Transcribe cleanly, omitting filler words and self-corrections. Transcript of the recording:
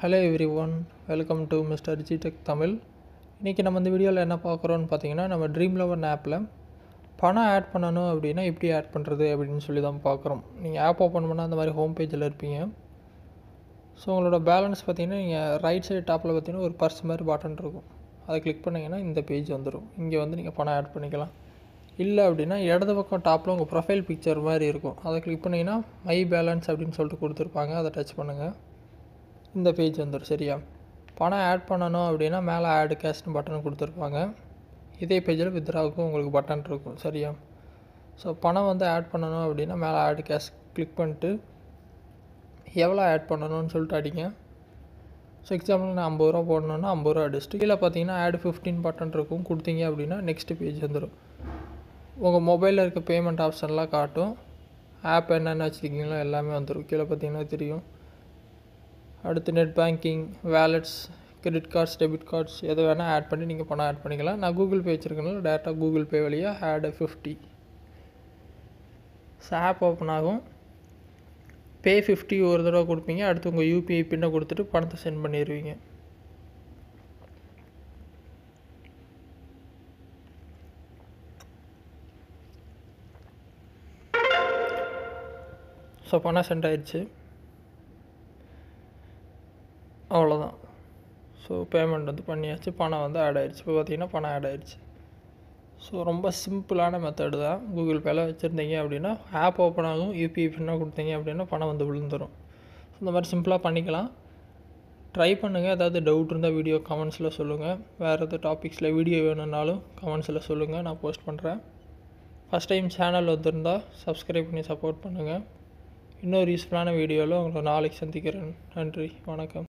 Hello everyone, welcome to mister G Tech Tamil. இன்றைக்கி நம்ம இந்த வீடியோவில் என்ன பார்க்குறோன்னு பார்த்தீங்கன்னா, நம்ம ட்ரீம் லெவன் ஆப்பில் பணம் ஆட் பண்ணணும் அப்படின்னா எப்படி ஆட் பண்ணுறது அப்படின்னு சொல்லி தான் பார்க்குறோம். நீங்கள் ஆப் ஓப்பன் பண்ணால் அந்த மாதிரி ஹோம் பேஜில் இருப்பீங்க. ஸோ உங்களோட பேலன்ஸ் பார்த்தீங்கன்னா, நீங்கள் ரைட் சைடு டாப்பில் பார்த்தீங்கன்னா ஒரு பர்ஸ் மாதிரி பட்டன் இருக்கும். அதை கிளிக் பண்ணிங்கன்னா இந்த பேஜ் வந்துடும். இங்கே வந்து நீங்கள் பணம் ஆட் பண்ணிக்கலாம். இல்லை அப்படின்னா இடது பக்கம் டாப்பில் உங்கள் ப்ரொஃபைல் பிக்சர் மாதிரி இருக்கும். அதை கிளிக் பண்ணிங்கன்னா மை பேலன்ஸ் அப்படின்னு சொல்லிட்டு கொடுத்துருப்பாங்க. அதை டச் பண்ணுங்கள். இந்த பேஜ் வந்துடும். சரியா? பணம் ஆட் பண்ணணும் அப்படின்னா மேலே ஆட் கேஷ்னு பட்டன் கொடுத்துருப்பாங்க. இதே பேஜில் வித்ராவுக்கும் உங்களுக்கு பட்டன் இருக்கும். சரியா? ஸோ பணம் வந்து ஆட் பண்ணணும் அப்படின்னா மேலே ஆட் கேஷ் கிளிக் பண்ணிட்டு எவ்வளோ ஆட் பண்ணணும்னு சொல்லிட்டு அடிங்க. ஸோ எக்ஸாம்பிள் நான் 50 ரூபா போடணுன்னா 50 ரூபா அடிச்சுட்டு கீழே பார்த்தீங்கன்னா ஆட் 15 பட்டன் இருக்கும். கொடுத்தீங்க அப்படின்னா நெக்ஸ்ட் பேஜ் வந்துடும். உங்கள் மொபைலில் இருக்க பேமெண்ட் ஆப்ஷன்லாம் காட்டும். ஆப் என்னென்ன வச்சுருக்கீங்களோ எல்லாமே வந்துடும். கீழே பார்த்தீங்கன்னா தெரியும். அடுத்து net banking, wallets, credit cards, debit cards எதை வேணால் ஆட் பண்ணி நீங்கள் பணம் ஆட் பண்ணிக்கலாம். நான் கூகுள் பே வச்சுருக்கனால டேரெக்டாக கூகுள் பே வழியாக ஆட் 50. ஸோ ஆப் ஓப்பன் ஆகும். பே 50 ஒரு தடவை கொடுப்பீங்க. அடுத்து உங்கள் யூபிஐ பின்னை கொடுத்துட்டு பணத்தை சென்ட் பண்ணிடுவீங்க. ஸோ பணம் சென்ட் ஆயிடுச்சு. அவ்வளோதான். ஸோ பேமெண்ட் வந்து பண்ணியாச்சு. பணம் வந்து ஆட் ஆகிடுச்சு. இப்போ பார்த்தீங்கன்னா பணம் ஆட் ஆகிடுச்சு. ஸோ ரொம்ப சிம்பிளான மெத்தடு தான். கூகுள் பேல வச்சுருந்தீங்க அப்படின்னா ஆப் ஓப்பன் ஆகும். யூபிஐ பின்னாக கொடுத்தீங்க அப்படின்னா பணம் வந்து விழுந்துடும். ஸோ இந்த மாதிரி சிம்பிளாக பண்ணிக்கலாம். ட்ரை பண்ணுங்கள். ஏதாவது டவுட் இருந்தால் வீடியோ கமெண்ட்ஸில் சொல்லுங்கள். வேறு எதாவது டாபிக்ஸில் வீடியோ வேணும்னாலும் கமெண்ட்ஸில் சொல்லுங்கள். நான் போஸ்ட் பண்ணுறேன். ஃபஸ்ட் டைம் சேனல் வந்திருந்தால் சப்ஸ்கிரைப் பண்ணி சப்போர்ட் பண்ணுங்கள். இன்னொரு யூஸ்ஃபுல்லான வீடியோவில் உங்களை நாளைக்கு சந்திக்கிறேன். நன்றி, வணக்கம்.